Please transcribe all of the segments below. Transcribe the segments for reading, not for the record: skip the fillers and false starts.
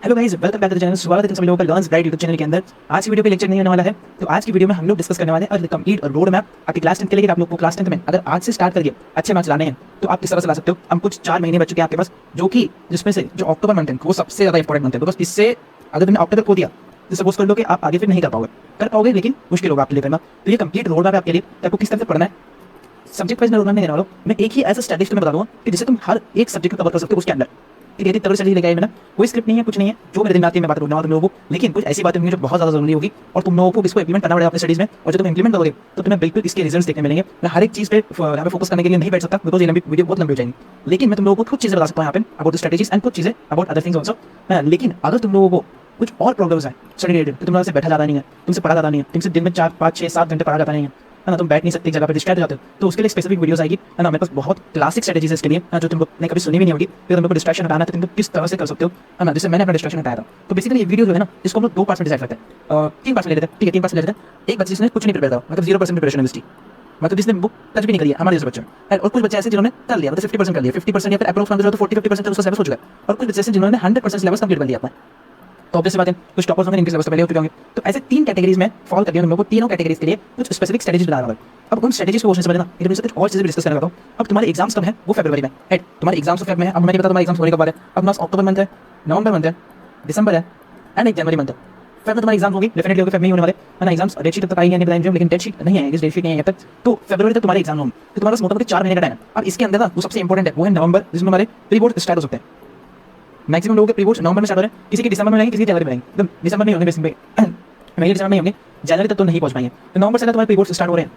Hello guys, welcome back to the channel. स्वागत है तुम सभी लोगों का लर्न्स ब्राइट यूट्यूब चैनल के अंदर। आज की वीडियो पे लेक्चर नहीं होने वाला है। तो आज की वीडियो में हम लोग डिस्कस करने वाले हैं कंप्लीट रोड मैप आपकी क्लास 10 के लिए कि आप लोग को क्लास 10 में अगर आज से स्टार्ट करिए अच्छे मार्क्स लाने हैं तो आप किस तरह से ला सकते हो। हम कुछ 4 महीने बच चुके हैं आपके पास, जो कि जिसमें से जो अक्टूबर मंथ है वो सबसे ज़्यादा इंपॉर्टेंट मंथ है। बिकॉज इससे अगर तुमने अक्टूबर को दिया तो सपोज कर लो कि आप आगे फिर नहीं कर पाओगे लेकिन मुश्किल होगा आपके लिए करना। तो ये कंप्लीट रोड मैप है आपके लिए, आपको किस तरह से पढ़ना है। सब्जेक्ट वाइज मैं रोड मैप नहीं देने वाला हूँ, मैं एक ही ऐसा स्ट्रेटेजी तुम्हें बता दूंगा कि जिससे तुम हर एक सब्जेक्ट को कवर कर सकते हो उसके अंदर। ठीक है, तगड़ी स्ट्रेटेजी लेके आए मैंने, कोई स्क्रिप्ट नहीं है, कुछ नहीं है, जो मेरे दिन में आती है मैं बात बोलने वाला तुम लोगों को। लेकिन कुछ ऐसी बातें होंगी जो बहुत ज़्यादा जरूरी होगी और तुम लोगों को इसको इंप्लीमेंट करना पड़ेगा अपनी स्टडीज में। और जब तुम इंप्लीमेंट करोगे तो तुम्हें बिल्कुल इसके रिजल्ट्स देखने मिलेंगे। मैं हर एक चीज़ पे यहाँ पे फोकस करने के लिए नहीं बैठ सकता बिकॉज ये वीडियो बहुत लंबी हो जाएगी। लेकिन मैं तुम लोगों को कुछ चीज़ें बता सकता हूँ यहाँ पे अबाउट द स्ट्रेटेजीज एंड कुछ चीज़ें अबाउट अदर थिंग्स ऑल्सो। लेकिन अगर तुम लोगों को कुछ और प्रॉब्लम्स है स्टडी रिलेटेड, तो तुम लोगों से बैठा जाता नहीं है, तुमसे पढ़ा जाता नहीं है, तुमसे दिन में 4, 5, 6, 7 घंटे पढ़ा जाता नहीं है ना, तुम बैठ नहीं सकते एक जगह पे डिस्ट्रैक्ट हो जाते हो, तो उसके लिए स्पेसिफिक वीडियोस आएगी है ना। मेरे पास बहुत क्लासिक स्ट्रेटेजीज है इसके लिए जो तुमने कभी सुनी भी नहीं होगी। फिर तुमको डिस्ट्रैक्शन हटाना है तो तुम किस तरह से कर सकते हो है ना, जैसे मैंने अपना डिस्ट्रैक्शन हटाया था। तो बेसिकली ये वीडियो जो है ना इसको हम लोग 2 पार्ट्स में डिसाइड करते हैं, 3 पार्ट्स में ले लेते हैं। ठीक है, 3 पार्ट्स ले लेते हैं। एक बच्चे जिसने कुछ नहीं प्रिपेयर था, मतलब 0% प्रिपरेशन है, मतलब जिसने बुक टच भी नहीं करी है हमारे जैसे बच्चे, और कुछ बच्चे ऐसे जिन्होंने कर लिया, मतलब 50% कर लिया, 50% या फिर अप्रोक्स मान लो तो 40-50% उसका सिलेबस हो चुका है। और कुछ बच्चे ऐसे जिन्होंने 100% सिलेबस कंप्लीट कर लिया अपना। तो ऑब्वियस बात है कुछ टॉपर्स होंगे जिनके सिलेबस तो पहले हो चुके होंगे। तो ऐसे 3 कैटेगरीज में फॉल करके हम लोगों को तीनों कैटेगरीज के लिए कुछ स्पेसिफिक स्ट्रेटेजीज बता रहा हूं। अब उन स्ट्रेटेजीज को समझना, इधर से कुछ और चीजें डिस्कस करना चाहता हूं। अब तुम्हारे एग्जाम्स कब है? वो फरवरी में है। तुम्हारे एग्जाम्स फेब में है। अब मैं नहीं पता तुम्हारे एग्जाम्स होने कब है। अब तुम्हारा अक्टूबर मंथ है, नवंबर मंथ है, दिसंबर है एंड एक जनवरी मंथ है। फेब में तुम्हारे एग्जाम्स होंगे, डेफिनेटली होंगे, फेब में ही होने वाले है ना। एग्जाम्स डेट शीट तक आएंगे नहीं बताएंगे, लेकिन डेट शीट नहीं है, डेट शीट नहीं है तक, तो फरवरी तक तुम्हारे एग्जाम होंगे। तो तुम्हारे पास मोटा-मोटी 4 महीने का टाइम है। अब इसके अंदर ना वो सबसे इंपॉर्टेंट है, वो है नवंबर, जिसमें हमारे प्री बोर्ड स्टार्ट हो सकते हैं। मैक्सिमम लोगों के प्री बोर्ड्स नवंबर में स्टार्ट हो रहे हैं, किसी के दिसंबर में रहेंगे, किसी के जनवरी में रहेंगे। एकदम दिसंबर में होंगे, बेसिकली मई दिसंबर में होंगे, जनवरी तक तो नहीं पहुंच पाएंगे। तो नवंबर से तुम्हारे प्री बोर्ड्स स्टार्ट हो रहे हैं।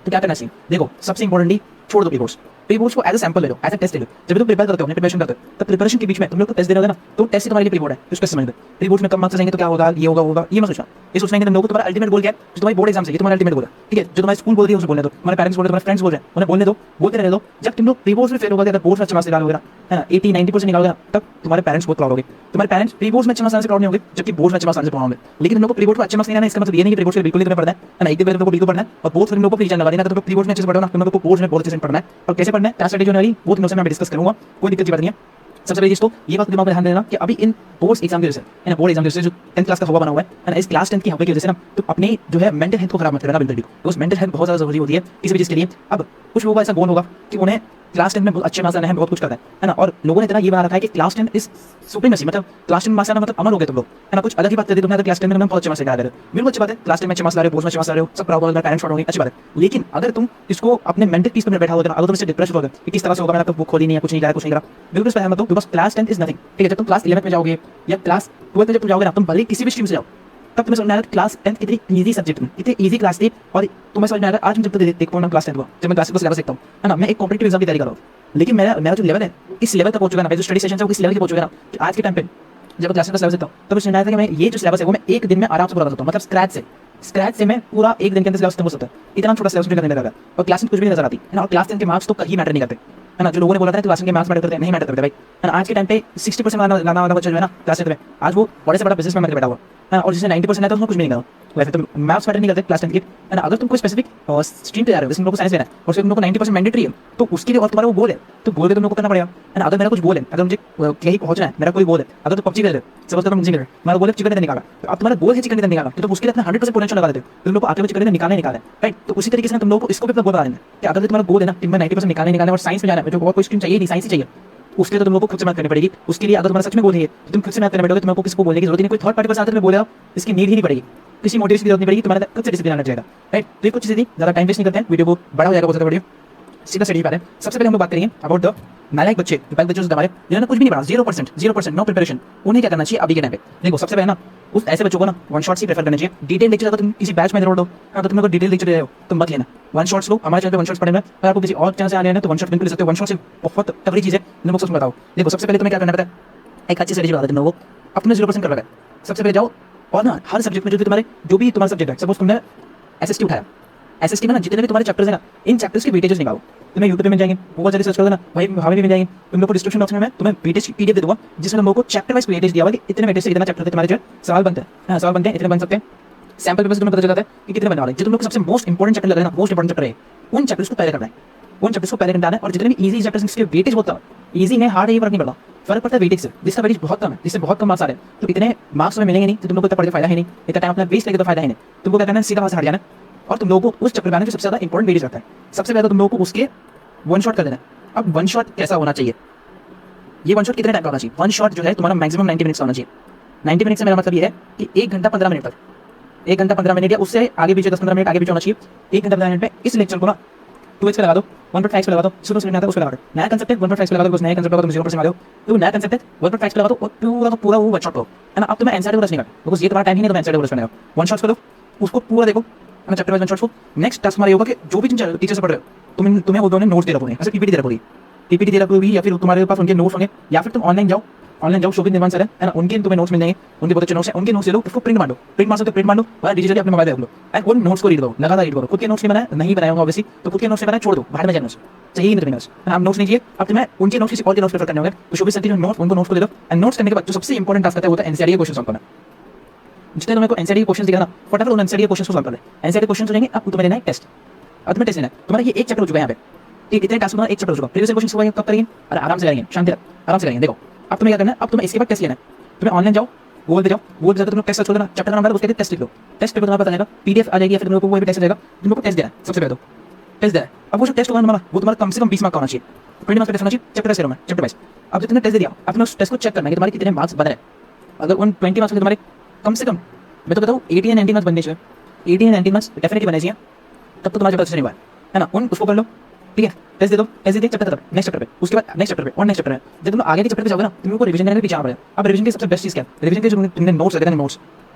तो क्या करना चाहिए? देखो, सबसे इंपॉर्टेंटली छोड़ दो प्री बोर्ड्स को एज अ सैंपल ले लो, एज अ टेस्ट ले लो। जब तुम प्रिपेयर करते हो, अपने प्रिपरेशन करते हो, तो प्रिपरेशन के बीच में तुम लोग को टेस्ट देना होगा ना, तो टेस्ट से तुम्हारे लिए प्री बोर्ड है, उसको समझ लो। प्री बोर्ड्स में कम मार्क्स आएंगे तो क्या होगा, ये होगा, ये मत सोचना। ये सोचना है कि तुम लोगों को तुम्हारा अल्टीमेट गोल क्या है, जो तुम्हारी बोर्ड एग्जाम से, ये तुम्हारा अल्टीमेट गोल है। ठीक है, जो तुम्हारी स्कूल बोल रही है उसे बोलने दो, तुम्हारे पेरेंट्स बोल रहे हैं, तुम्हारे फ्रेंड्स बोल रहे हैं, उन्हें बोलने दो, बोलते रहने दो। जब तुम लोग प्री बोर्ड्स में फेल होगा, अगर बोर्ड्स में अच्छे मार्क्स निकालोगे ना, है ना, 80-90% निकालोगे, तब तुम्हारे पेरेंट्स बहुत प्राउड होंगे। तुम्हारे पेरेंट्स प्री बोर्ड्स में अच्छे मार्क्स से प्राउड नहीं होंगे, जबकि बोर्ड्स में अच्छे मार्क्स से प्राउड होंगे। लेकिन तुम लोग को प्री बोर्ड में अच्छे मार्क्स नहीं आना, इसका मतलब ये नहीं कि प्री बोर्ड्स के बिल्कुल नहीं तुम्हें पढ़ना है ना। एक दिन तुम लोग को बिल्कुल पढ़ना है और बोर्ड्स में तुम लोग को प्री लगा देना, तो तुम लोग प्री बोर्ड्स में अच्छे से पढ़ो ना, तुम लोग को बोर्ड्स में बहुत अच्छे से पढ़ना है। और कैसे पढ़ना है, क्या स्ट्रेटेजी होने वाली, वो तुम लोग से मैं डिस्कस करूंगा, कोई दिक्कत की बात नहीं है। सबसे पहले तो ये बात दिमाग में ध्यान देना कि अभी इन बोर्ड्स एग्जाम की वजह से, है ना, बोर्ड एग्जाम की वजह से जो 10th क्लास का हवा बना हुआ है ना, इस क्लास 10 की हवा की वजह से ना, तो अपने जो है मेंटल हेल्थ को खराब मत करना बिल्कुल भी। तो उस मेंटल हेल्थ बहुत ज़्यादा जरूरी होती है किसी भी चीज़ के लिए। अब कुछ लोगों का ऐसा गोल होगा कि उन्हें क्लास 10 में बहुत अच्छे मार्क्स आने हैं, बहुत कुछ करना है ना, और लोगों ने इतना ये बना रखा है कि क्लास 10 इज सुप्रीमेसी, मतलब क्लास 10 मार्क्स आना मतलब अमर हो गए तुम लोग, है ना। कुछ अलग ही बात करते तुमने, अगर क्लास 10 में बहुत अच्छे मार्क्स निकाल रहे हो, बिल्कुल अच्छी बात है, क्लास 10 में अच्छे मार्क्स ला रहे हो, बोर्ड्स में अच्छे मार्क्स ला रहे हो, सब प्राउड होगा, पेरेंट्स प्राउड होंगे, अच्छी बात है। लेकिन अगर तुम इसको अपने मेंटल पीस पर बैठा होगा, अगर तुम इससे डिप्रेस होगा कि किस तरह से होगा, मैंने तो बुक खोली नहीं है, कुछ नहीं करा, कुछ नहीं करा, बिल्कुल इस पर मत हो, बिकॉज क्लास 10 इज नथिंग। ठीक है, जब तुम क्लास 11 में जाओगे या क्लास 12 में जब तुम जाओगे ना, तुम भले किसी भी स्ट्रीम से जाओ, तब तुम्हें समझ में आएगा क्लास 10 कितनी ईजी सब्जेक्ट में, कितनी ईजी क्लास थी। और तुम्हें समझ में आएगा, आज मैं जब देख पाऊँ ना क्लास 10 को, जब मैं क्लास को सिलेबस देखता हूँ, है ना, मैं एक कॉम्पिटिटिव एग्जाम की तैयारी कर रहा हूँ, लेकिन मेरा जो लेवल है इस लेवल तक पहुंच चुका है ना, जो स्टडी सेशन है वो इस लेवल के पहुंच चुका है ना, कि आज के टाइम पे जब क्लास का सिलेबस देखता हूँ तब मुझे समझ आता है कि मैं ये जो सिलेबस है वो मैं एक दिन में आराम से पूरा कर सकता हूँ, मतलब स्क्रैच से मैं पूरा एक दिन के अंदर सिलेबस खत्म हो सकता है। इतना छोटा सिलेबस करने लगा और क्लास में कुछ भी नहीं नजर आती है ना। और क्लास 10 के मार्क्स तो कहीं मैटर नहीं करते, है ना। जो लोगों ने बोला था क्लास 10 के मार्क्स मैटर करते हैं, नहीं मैटर करते भाई, है ना। आज के टाइम पे 60% लाना वाला बच्चा जो है ना क्लास 10 में, आज वो बड़े से बड़ा बिजनेस में बैठा हुआ है, और जिसने 90% है तो उसको कुछ भी नहीं करा। वैसे तो मैथ्स मैटर नहीं करते क्लास 10 के, है ना। अगर तुम कोई स्पेसिफिक स्ट्रीम पे जा रहे हो, जैसे तुम लोग को साइंस लेना है और तुम लोग को 90% मैंडेटरी है, तो उसके लिए और तुम्हारा वो गोल है, तो गोल पे तुम लोग को करना पड़ेगा, है ना। अगर मेरा कुछ गोल है, अगर मुझे कहीं पहुंचना है, मेरा कोई गोल है, अगर तो पबजी खेल रहे हो, सपोज करो मुझे खेल रहे हो, मेरा गोल है चिकन डिनर निकाला, तो अब तुम्हारा गोल है चिकन डिनर निकाला, तो उसके लिए अपना 100% पोटेंशियल लगा देते हो, तुम लोग को आते हुए चिकन डिनर निकालना है, राइट। तो उसी तरीके से तुम लोग को इसको भी अपना गोल बना देना कि अगर तुम्हारा गोल है ना कि मैं 90% निकालने और साइंस में जाना है, जो और कोई स्ट्रीम चाहिए नहीं, साइंस ही चाहिए, उसके लिए तो तुम लोगों को खुद से मेहनत करनी पड़ेगी। उसके लिए अगर तुम्हारा सच में गोल है तो तुम खुद से मेहनत करने बैठोगे, तुमको किसी को बोलने की जरूरत नहीं, कोई थर्ड पार्टी के साथ में बोलेगा, इसकी नीड ही नहीं पड़ेगी, किसी मोटिवेशन की जरूरत नहीं पड़ेगी, तुम्हारा खुद से डिसिप्लिन आना चाहिए, राइट। तो ये कुछ चीजें थी, ज्यादा टाइम वेस्ट नहीं करते हैं, वीडियो को बड़ा हो जाएगा बहुत ज़्यादा वीडियो, सीधा स्टडी पर है। सबसे पहले हम लोग बात करेंगे अबाउट द नालायक बच्चे, जो हमारे जिन्होंने कुछ भी नहीं पढ़ा, 0% नो प्रिपरेशन, उन्हें क्या करना चाहिए अभी के टाइम पे। देखो, सबसे पहले ना उस ऐसे बच्चों को ना वन शॉट्स ही प्रेफर करना चाहिए। डिटेल लेक्चर अगर तुम किसी बैच में जोड़ दो, अगर तुम लोग डिटेल लेक्चर दे रहे हो तो मत लेना, वन शॉट्स लो। हमारे चैनल पे वन शॉट्स पढ़ना है, अगर आपको किसी और चैनल से आने हैं तो वन शॉट बिल्कुल ले सकते हो। वन शॉट से बहुत तगड़ी चीज़ है, तुम लोग बताओ। देखो, सबसे पहले तुम्हें क्या करना पड़ता है, एक अच्छी स्ट्रेटेजी बता देते तुम लोगों को। अपने 0% कर रखा है, सबसे पहले जाओ और ना हर सब्जेक्ट में जो भी तुम्हारा सब्जेक्ट है, सपोज तुमने एसएसटी उठाया, एसएसटी में ना जितने भी तुम्हारे चैप्टर्स है ना, इन चैप्टर्स के वेटेजेस निकालो। तुम्हें यूट्यूब पे मिल जाएंगे, गूगल से सर्च कर देना, वही हमें भी मिल जाएंगे। तुम लोग को डिस्क्रिप्शन बॉक्स में मैं तुम्हें वेटेज पीडीएफ दे दूंगा, जिसमें लोगों को चैप्टर वाइज वेटेज दिया हुआ कि इतने वेटेज से इतना चैप्टर तुम्हारे जो सवाल बनते हैं, सवाल बनते हैं, इतने बन सकते हैं। सैंपल पेपर से तुम्हें पता चल जाता है कि कितने बनने वाले। जो तुम लोग सबसे मोस्ट इंपॉर्टेंट चैप्टर लग रहा है ना, मोस्ट इंपॉर्टेंट चैप्टर है, उन चैप्टर्स को पहले करना है। उन चैप्टर्स को पहले निपटाना है। और जितने भी ईजी चैप्टर्स इसके वेटेज बहुत कम, ईजी है हार्ड है ये फर्क नहीं पड़ता, फर्क पड़ता है वेटेज से, जिसका वेटेज बहुत कम है, जिससे बहुत कम मार्क्स आ रहे हैं। तो इतने मार्क्स में मिलेंगे नहीं, तो तुम लोग को इतना पढ़ने फायदा है नहीं, इतना टाइम अपना वेस्ट लेके तो फायदा है नहीं। तुमको क्या करना है, सीधा वहां से हट जाना और तुम लोगों को उस चैप्टर में जो सबसे ज्यादा इंपॉर्टेंट वेटेज रहता है, सबसे पहले तुम लोगों को उसके वन शॉट कर देना है। अब वन शॉट कैसा होना चाहिए, ये वन शॉट कितने टाइम का होना चाहिए, वन शॉट जो है तुम्हारा मैक्सिमम 90 मिनट्स का होना चाहिए। 90 मिनट से मेरा मतलब ये है कि 1 घंटा 15 मिनट तक, 1 घंटा 15 मिनट या उससे आगे पीछे 10-15 मिनट आगे पीछे होना चाहिए। 1 घंटा 15 मिनट में इस लेक्चर को ना 2x पे लगा दो, 1.5 पे लगा दो, शुरू से आता है उस पे लगा दो। नया कंसेप्ट है 1.5 पे लगा दो, कुछ नया कंसेप्ट लगा दो, 0% आ जाओ। तो नया कंसेप्ट है 1.5 पे लगा दो और पूरा का पूरा वो वन शॉट करो, है ना। अब तुम्हें एनसीईआरटी को रचने का, बिकॉज़ ये तुम्हारा टाइम ही नहीं, तो एनसीईआरटी को रचने का वन शॉट्स करो, उसको पूरा देखो, है ना, चैप्टर वाइज वन शॉट्स को। नेक्स्ट टास्क हमारा ये होगा कि जो भी टीचर से पढ़ रहे हो तुम्हें वो दोनों नोट्स दे रखोगे, ऐसे पीपीटी दे रखोगे, पीपीटी दे रखोगे, या फिर तुम्हारे पास उनके नोट्स होंगे, या फिर तुम ऑनलाइन जाओ शोभित निर्माण सर है ना, उनके तुम्हें नोट्स मिल जाएंगे, उनके बहुत अच्छे नोट्स हैं, उनके नोट्स ले लो, उसको प्रिंट मार लो, प्रिंट मार सकते हो, प्रिंट मार लो और डिजिटली अपने मोबाइल पे रख लो एंड उन नोट्स को रीड करो, लगातार रीड करो। खुद के नोट्स नहीं बनाए होंगे ऑब्वियसली, तो खुद के नोट्स बनाए छोड़ दो, बाहर में जाए नोट्स चाहिए नहीं, नोट्स आप नोट्स नहीं चाहिए। अब तुम्हें उनके नोट्स किसी और के नोट्स प्रेफर करने होंगे, तो शोभित सर के नोट्स उनको नोट्स को ले लो एंड नोट्स करने के बाद जो सबसे इंपॉर्टेंट टास्क होता है एनसीईआरटी के क्वेश्चन सॉल्व करना। जितने तुमको एनसीईआरटी के क्वेश्चन दिखा ना, फटाफट उन एनसीईआरटी के क्वेश्चन को सॉल्व कर ले। एनसीईआरटी क्वेश्चन रहेंगे, अब तुम्हें लेना है टेस्ट, अब तुम्हें टेस्ट लेना है। तुम्हारा ये एक चैप्टर हो चुका है यहाँ पे, ठीक, इतने टास्क तुम्हारा एक चैप्टर हो चुका, प्रीवियस क्वेश्चन सुबह कब करेंगे, अरे आराम से करेंगे, शांति आराम से करेंगे। देखो अब तुम्हें क्या करना है, अब तुम्हें इसके बाद टेस्ट लेना है। तुम्हें ऑनलाइन जाओ, गूगल पे जाकर तुम टेस्ट सर्च करना, चैप्टर नंबर उसके टेस्ट लिख लो, टेस्ट पेपर तुम्हारा पता चलेगा, पीडीएफ आ जाएगी या फिर तुम लोगों को वो भी टेस्ट आ जाएगा, तुम लोगों को टेस्ट देना है। सबसे पहले तो टेस्ट देना है। अब वो जो टेस्ट होगा तुम्हारा, वो तुम्हारा कम से कम 20 मार्क्स का होना चाहिए, 20 मार्क्स का टेस्ट होना चाहिए, चैप्टर टेस्ट में चैप्टर वाइज। अब जब तुमने टेस्ट दे दिया, अब तुम्हें उस टेस्ट को चेक करना है कि तुम्हारे कितने मार्क्स बन रहे हैं। अगर उन 20 मार्क्स के तुम्हारे कम से कम, मैं तो बताऊँ 18 या 19 मार्क्स बनने चाहिए, 18 या 19 मार्क्स डेफिनेटली बनने चाहिए, तब तो तुम्हारा चैप्टर नहीं हुआ है ना। उन उसको कर लो, ठीक है, टेस्ट दे दो, टेस्ट दे चैप्टर खत्म, नेक्स्ट चैप्टर पे, उसके बाद नेक्स्ट चैप्टर पे और नेक्स्ट चैप्टर पे। जब तुम आगे के चैप्टर पे जाओगे ना, तुमको रिवीजन करने के पीछे आना पड़ेगा। अब रिवीजन की सबसे बेस्ट चीज क्या है, रिवीजन के जो तुमने नोट्स रहते हैं, नोट्स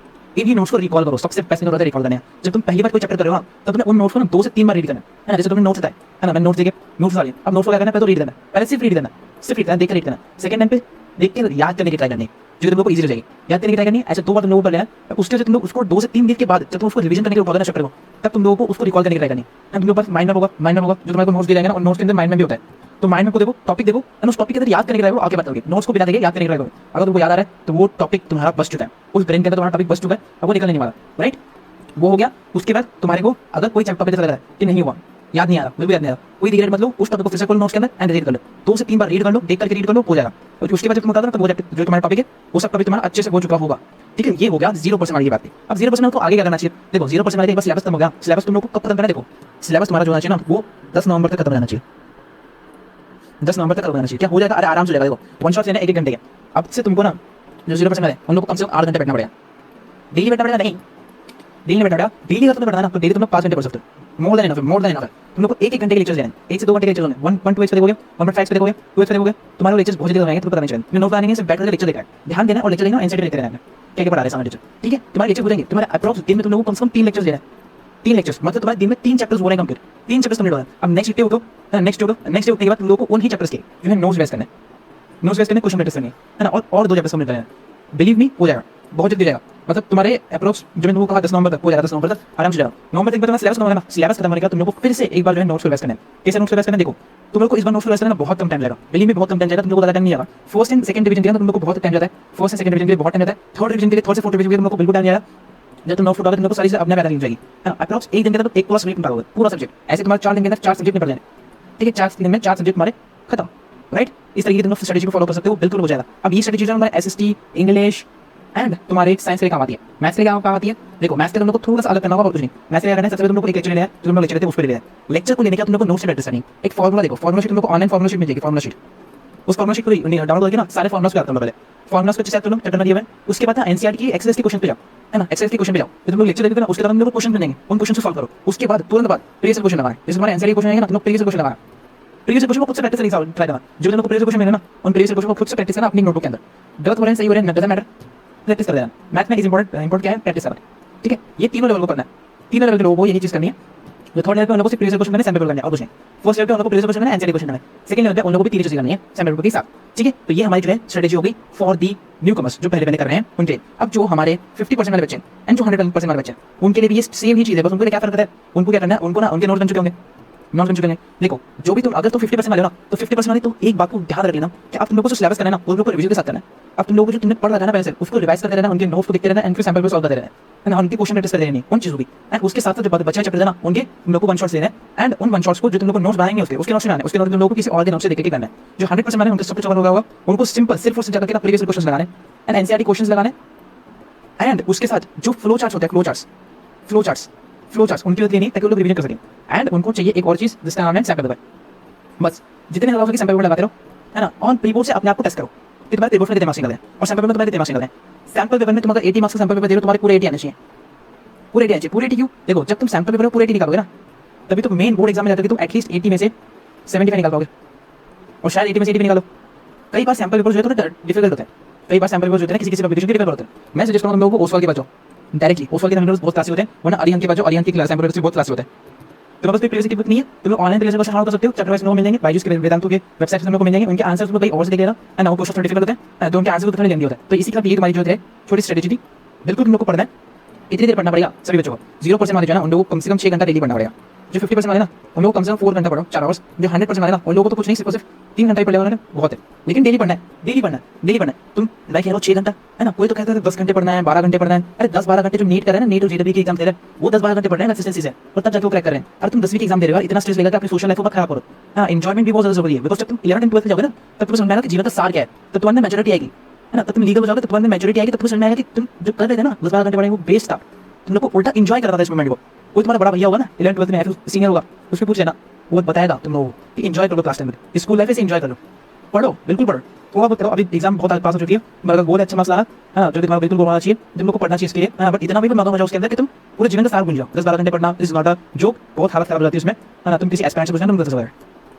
इन्हीं नोट्स को रिकॉल करो, सबसे बेस्ट होता है रिकॉल करना है। जब तुम पहली बार कोई चैप्टर कर रहे हो तब तुम्हें उन नोट्स को ना 2 से 3 बार रीड करना है ना। जैसे तुमने नोट्स होता है ना, मैं नोट्स देके नोट्स आ गए, अब नोट्स को क्या करना है, पहले तो रीड करना है, पहले सिर्फ रीड करना है, सिर्फ रीड करना, देख के रीड करना। सेकंड टाइम पे देख के याद करने की ट्राई करनी है, जो तुम लोग को इजी हो जाएगी, याद करने की ट्राई करनी है। ऐसे 2 बार तुम लोगों को कर लेना है, उसके बाद तुम लोग उसको 2 से 3 दिन के बाद जब तुम उसको रिवीजन करने के बाद चैप्टर को, तब तुम लोगों को उसको रिकॉल करने की ट्राई करनी है। तुम लोग पास माइंड में होगा, जो तुम्हारे को नोट्स दिए जाएंगे ना, और नोट्स के अंदर माइंड में भी होता है, तो माइंड में को देखो, टॉपिक देखो और उस टॉपिक के अंदर याद करने की ट्राई करो, आगे बताओगे। नोट्स को बिना देखे याद करने की ट्राई करो, अगर तुमको याद आ रहा है तो वो टॉपिक तुम्हारा बच चुका है, उस ब्रेन के अंदर तुम्हारा टॉपिक बच चुका है, अब वो निकलने नहीं वाला, राइट। वो हो गया। उसके बाद तुम्हारे को अगर कोई टॉपिक लग रहा है कि नहीं हुआ, याद नहीं आ रहा, बिल्कुल याद नहीं आ रहा, कोई रिग्रेट मत लो, उस टॉपिक को फिर से खोलो नोट्स के अंदर एंड रीड कर लो, 2 से 3 बार रीड कर लो, देख करके रीड कर लो, हो जाएगा। और उसके बाद जब तुम बता दो ना, तो वो जो तुम्हारा टॉपिक है वो सब टॉपिक तुम्हारा अच्छे से हो चुका होगा, ठीक है। ये हो गया 0% वाली बात थी। अब 0% तो आगे क्या करना चाहिए, देखो 0% वाले बस सिलेबस खत्म हो गया। सिलेबस तुम लोग को कब खत्म करना है, देखो सिलेबस तुम्हारा जो होना चाहिए ना, वो 10 नवंबर तक खत्म हो जाना चाहिए, 10 नवंबर तक खत्म हो जाना चाहिए। क्या हो जाएगा, अरे आराम से हो जाएगा। देखो वन शॉट लेना 1 घंटे के, अब से तुमको ना जो 0% है उन लोग को कम से कम 8 घंटे बैठना पड़ेगा, डेली बैठना पड़ेगा, नहीं डेली बैठना पड़ेगा, डेली अगर तुम्हें बैठना ना तो डेली तुम लोग 5 घंटे पढ़ सकते हो, मोर देन इनफ। तुम लोग को 1 घंटे के लेक्चर देना है, 1 से 2 घंटे के लेक्चर होंगे, 1.2x पे देखोगे, 1.5 पे देखोगे, 2x पे देखोगे, तुम्हारे लेक्चर्स बहुत जल्दी हो जाएंगे, तुम्हें पता नहीं चलेगा। नोट बनाने से बैठ कर लेक्चर देखा है, ध्यान देना और लेक्चर लेना, एनसीईआरटी देखते रहना, क्या क्या पढ़ा रहे हैं सामने टीचर, ठीक है। तुम्हारे लेक्चर हो जाएंगे, तुम्हारे अप्रॉक्स दिन में तुम लोगों को कम से कम 3 लेक्चर्स देना है, 3 लेक्चर्स मतलब तुम्हारे दिन में 3 चैप्टर्स हो रहे हैं कंप्लीट, 3 चैप्टर्स कंप्लीट हो रहे हैं। अब नेक्स्ट डे उठो, नेक्स्ट डे उठने के बाद तुम लोगों को उन ही चैप्टर्स के जो है नोट्स बेस करना है, नोट्स बेस करने, क्वेश्चन प्रैक्टिस करनी है ना, और 2 चैप्टर्स कंप्लीट करना है। बिलीव मी हो जाएगा, बहुत जल्दी जाएगा। मतलब तुम्हारे अप्रोक्स जो मैंने कहा 10 नवंबर तक हो जाएगा, 10 नवंबर तक आराम से जाएगा। नवंबर तक तुम्हारा सिलेबस खत्म होगा ना, सिलेबस खत्म होने का तुम लोगों को फिर से एक बार जो है नोट्स को रिवाइज करना है। कैसे नोट्स रिवाइज करना है, देखो तुम लोग को इस बार नोट्स रिवाइज करना बहुत कम टाइम लगेगा, बिलीव मी बहुत कम टाइम जाएगा, तुम लोग को ज़्यादा टाइम नहीं आएगा। फर्स्ट एंड सेकंड रिवीजन के लिए तुम लोग को बहुत टाइम जाता है, फर्स्ट एंड सेकंड रिवीजन के लिए बहुत टाइम जाता है, थर्ड रिवीजन के लिए, थर्ड से फोर्थ रिवीजन के लिए तुम लोग को बिल्कुल टाइम नहीं आएगा। जब तुम नोट्स उठाओगे तुम लोग को सारी से अपने पैदा जाएगी, अप्रॉक्स 1 दिन के अंदर 1 पूरा सब्जेक्ट निकालोगे, पूरा सब्जेक्ट। ऐसे तुम्हारे 4 दिन के अंदर 4 सब्जेक्ट निकल जाए, ठीक है, 4 दिन में 4 सब्जेक्ट हमारे खत्म, राइट। इस तरीके से तुम लोग स्ट्रेटेजी को फॉलो कर सकते हो, बिल्कुल हो जाएगा। अब ये स्ट्रेटेजी जो हमारे एसएसटी, इंग्लिश एंड तुम्हारे साइंस के लिए काम आती है, मैथ्स के लिए काम आती है। देखो मैथ्स के तुम लोग को थोड़ा सा अलग करना होगा और कुछ नहीं। मैथ्स के लिए करना है, सबसे पहले तुम लोग को एक लेक्चर लेना है, जो तुम लोग लेक्चर लेते हैं उस पर लेना है। लेक्चर को लेने का तुम लोग को नोट्स से प्रैक्टिस करनी, एक फॉर्मूला देखो, फॉर्मूला शीट तुम लोग को ऑनलाइन फॉर्मूला शीट मिल जाएगी, फॉर्मूला शीट, उस फॉर्मूला शीट को डाउनलोड करके ना सारे फॉर्मूलास को याद कर लो, पहले फॉर्मूलास को अच्छे से याद कर लो, चैप्टर दिए हुए। उसके बाद एनसीईआरटी की एक्सरसाइज के क्वेश्चन पे जाओ, है ना, एक्सरसाइज के क्वेश्चन पे जाओ, तुम लोग लेक्चर देखोगे ना, उसके बाद तुम लोग क्वेश्चन बनेंगे, उन क्वेश्चन को सॉल्व करो। उसके बाद तुरंत बाद प्रीवियस क्वेश्चन लगाएं, जैसे तुम्हारे एनसीईआरटी क्वेश्चन आएंगे ना, तुम लोग प्रीवियस क्वेश्चन लगाएं, प्रीवियस क्वेश्चन को खुद से प्रैक्टिस करना, ट्राई करना। जो तुम लोग को प्रीवियस क्वेश्चन मिले ना, उन प्रीवियस क्वेश्चन को खुद से प्रैक्टिस करना अपनी नोटबुक के अंदर, गलत हो रहे हैं सही हो रहे हैं डजंट मैटर, प्रैक्टिस कर देना। मैथ में इज इंपॉर्टेंट क्या है, प्रैक्टिस करना, ठीक है। ये तीनों लेवल को करना है, तीनों लेवल के लोगों को यही चीज करनी है। जो थर्ड लेवल पे उन लोगों को प्रीवियस क्वेश्चन करने, सैंपल करने और कुछ नहीं। फर्स्ट लेवल पे उन लोगों को प्रीवियस क्वेश्चन करना, एनसीईआरटी क्वेश्चन करना, सेकंड लेवल पे उन लोगों को भी तीन चीजें करनी है सैंपल के साथ, ठीक है। तो ये हमारी जो है स्ट्रेटेजी हो गई फॉर दी न्यू कमर्स, जो पहले कर रहे हैं उनके। अब जो हमारे 50% वाले बच्चे एंड जो 100% वाले बच्चे, उनके लिए भी ये सेम ही चीज है, बस उनको क्या फर्क है, उनको क्या करना है, उनको ना उनके नोट्स बन चुके होंगे, नॉन कंफ्यूजन है। देखो जो भी तुम अगर तुम 50% वाले हो ना, तो 50% वाले तो एक बात को ध्यान रख लेना कि अब तुम लोगों को जो सिलेबस करना है ना, वो लोगों को रिवीजन के साथ करना है। अब तुम लोगों को जो तुमने पढ़ रखा है ना पहले से, उसको रिवाइज करते रहना, उनके नोट्स को देखते रहना एंड फिर सैंपल पे सॉल्व करते रहना है ना, उनकी क्वेश्चन प्रैक्टिस करते रहनी है उन चीज़ों की। एंड उसके साथ साथ जो बच्चे चैप्टर ना, उनके तुम लोगों को वन शॉट्स देना है एंड उन वन शॉट्स को जो तुम लोग को नोट्स बनाएंगे उसके नोट्स बनाने, उसके नोट्स तुम लोगों को किसी और के नोट्स से देख के करना है। जो 100% मैंने उनके सब कुछ कवर होगा, उनको सिंपल सिर्फ और सिर्फ जाकर प्रीवियस क्वेश्चन लगाने एंड एनसीईआरटी क्वेश्चन लगाने एंड उसके साथ जो फ्लो चार्ट्स होते हैं, फ्लो चार्ट्स उनकी मदद लेनी ताकि वो लोग रिवीजन कर सकें। एंड उनको चाहिए एक और चीज़ जिसका नाम है सैंपल पेपर। बस जितने ज़्यादा हो सके सैंपल पेपर लगाते रहो, है ना। ऑन प्री बोर्ड से अपने आप को टेस्ट करो कि तुम्हारे प्री बोर्ड में कितने मार्क्स निकल रहे हैं और सैंपल पेपर में तुम्हारे कितने मार्क्स निकल रहे हैं। सैंपल पेपर में तुम अगर 80 मार्क्स का सैंपल पेपर दे रहे हो, तुम्हारे पूरे 80 आने चाहिए, पूरे 80 आने चाहिए। पूरे 80 क्यों? देखो जब तुम सैंपल पेपर में पूरे 80 निकालोगे ना, तभी तो मेन बोर्ड एग्जाम में जाकर तुम एटलीस्ट 80 में से 75 निकाल पाओगे और शायद 80 में से 80 भी निकालो। कई बार सैंपल पेपर जो है थोड़ा डिफिकल्ट होते हैं, कई बार सैंपल पेपर जो होते हैं किसी पब्लिकेशन के डिफिकल्ट होते हैं। मैं सजेस्ट करूँगा तुम लोगों को ओसवाल के बच्चों डायरेक्टली, ओसवाल के नंबर बहुत क्लास होते हैं, वरना अरिहंत के बच्चों अरिहंत की सैंपल पेपर बहुत क्लास होते हैं। तुम्हारे पास प्रीवियस की बुक नहीं है, तुम लोग ऑनलाइन प्रीवियस क्वेश्चन हल कर सकते हो, चैप्टर वाइज नो मिल जाएंगे, बायजूस के वेदांतों के वेबसाइट से तुम लोग को मिल जाएंगे, उनके आंसर्स कहीं और से देख लेना एंड वो क्वेश्चन थोड़ा डिफिकल्ट होते हैं तो उनके आंसर को थोड़ा लेंदी होता है। तो इसी के साथ ये तुम्हारी जो है छोटी स्ट्रेटेजी थी। बिल्कुल तुम लोग को पढ़ना है, इतनी देर पढ़ना पड़ेगा सभी बच्चों को। 0% वाले जो है ना, उन लोगों को कम से कम 6 घंटा डेली पढ़ना पड़ेगा। जो 50% वाले ना, उन लोगों को कम से कम 4 घंटा पढ़ो, 4 आवर्स। जो 100% वाले ना, उन लोगों को तो कुछ नहीं, सिर्फ 3 घंटा ही पढ़ लेना उन्होंने बहुत है। लेकिन डेली पढ़ना है, डेली पढ़ना है, डेली पढ़ना है। तुम लाइक कह रहे हो 6 घंटा, है ना, कोई तो कहता है 10 घंटे पढ़ना है, 12 घंटे पढ़ना है। अरे 10-12 घंटे जो नीट कर रहे हैं ना, नीट और जेडब्ल्यू की एग्जाम दे रहे हैं, वो 10-12 घंटे पढ़ रहे हैं कंसिस्टेंसी से और तब जाके वो क्रैक कर रहे हैं। अरे तुम 10वीं की एग्जाम दे रहे हो, इतना स्ट्रेस लेगा कि अपनी सोशल लाइफ को मत खराब करो। हाँ, एंजॉयमेंट भी बहुत ज़्यादा जरूरी है, बिकॉज जब तुम 11 एंड 12 जाओगे ना, तब तुम्हें समझ में आएगा कि जीवन का सार क्या है, तब तुम्हारे में मैच्योरिटी आएगी, है ना। तब तुम लीगल हो जाओगे, तब तुम्हारे में मैच्योरिटी आएगी, तब तुम्हें समझ में आएगा कि तुम जो कर रहे थे ना 10-12 घंटे पढ़े वो बेस्ट था। तुम लोग को उल्टा एंजॉय कर रहा था इस मोमेंट को। कोई तुम्हारा बड़ा भैया होगा ना 11th 12th में या फिर सीनियर होगा, उसको पूछ लेना, वो बताएगा तुम लोगों को कि एंजॉय करो क्लास टाइम में, स्कूल लाइफ से एंजॉय करो, पढ़ो, बिल्कुल पढ़ो, थोड़ा बहुत करो। अभी एग्जाम बहुत पास हो चुकी है, मगर गोल अच्छा मार्क्स लाना, है ना, जो तुम्हारा बिल्कुल गोल होना चाहिए, तुम लोग को पढ़ना चाहिए इसके लिए, बट इतना भी मगर मजा उसके अंदर कि तुम पूरे जीवन का सार भूल जाओ। 10-12 घंटे पढ़ना इज नॉट अ जोक, बहुत हालत खराब हो जाती है उसमें, है ना। तुम किसी एस्पिरेंट से पूछना, तुम कर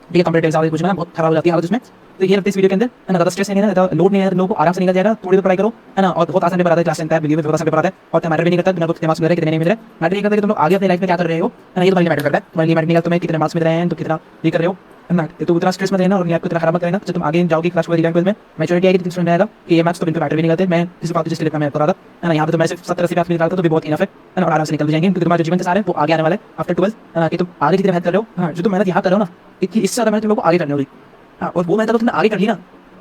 ठीक है, कंप्लीट एग्जाम पूछना बहुत खराब हो जाती है हालत उसमें। तो ये लगता है इस वीडियो के अंदर, है ना, ज़्यादा स्ट्रेस नहीं है, लोड नहीं है, लोगों को आराम से निकल जाएगा, थोड़ी देर पढ़ाई करो, है ना। और बहुत आसान पेपर आता है, क्लास 10 है, बिलीव में बहुत आसान पेपर आता है और मैटर भी नहीं करता बिना कितने मार्क्स मिल रहे हैं, कितने नहीं मिल रहे। मैटर नहीं करता कि तुम लोग आगे अपनी लाइफ में क्या कर रहे हो, है ना, ये तुम्हारे मैटर करता है। तुम्हारे लिए मैटर नहीं करता तुम्हें कितने मार्क्स मिल रहे हैं, तो कितना ये कर रहे हो, है ना। तो उतना स्ट्रेस मत लेना और आपको इतना खराब मत करना। जब तुम आगे जाओगे क्लास 12 में मैच्योरिटी आएगी तो समझ में आएगा कि ये मार्क्स तो बिल्कुल मैटर भी नहीं करते। मैं किसी बात जिसके लिए मैं कर रहा था, है ना, यहाँ पे तो मैं सिर्फ 70-80 मार्क्स निकालता तो भी बहुत इनफ है, ना, और आराम से निकल जाएंगे क्योंकि तुम्हारा जो जीवन का सार है वो आगे आने वाला है आफ्टर 12, है ना, कि तुम आगे कितनी मेहनत कर रहे हो। हाँ, जो तुम मेहनत यहाँ कर रहे हो ना, इससे ज़्यादा मेहनत तुम लोग को आगे करनी होगी। हाँ, और वो मेहनत अगर तुमने आगे कर ली ना,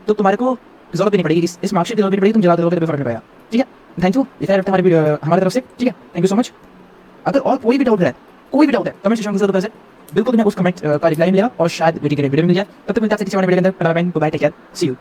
तो तुम्हारे को जरूरत भी नहीं पड़ेगी, इस मार्कशीट की जरूरत नहीं पड़ेगी, तुम जला दोगे तो फर्क नहीं पड़ेगा। ठीक है, थैंक यू, इतना रहता है हमारी तरफ से। ठीक है, थैंक यू सो मच। अगर और कोई भी डाउट है कमेंट सेक्शन में जरूर से बिल्कुल तुम्हें उस कमेंट का रिप्लाई मिलेगा और शायद वीडियो मिल जाए। तब तक मिलता है किसी और वीडियो के अंदर। Bye bye, take care, see you.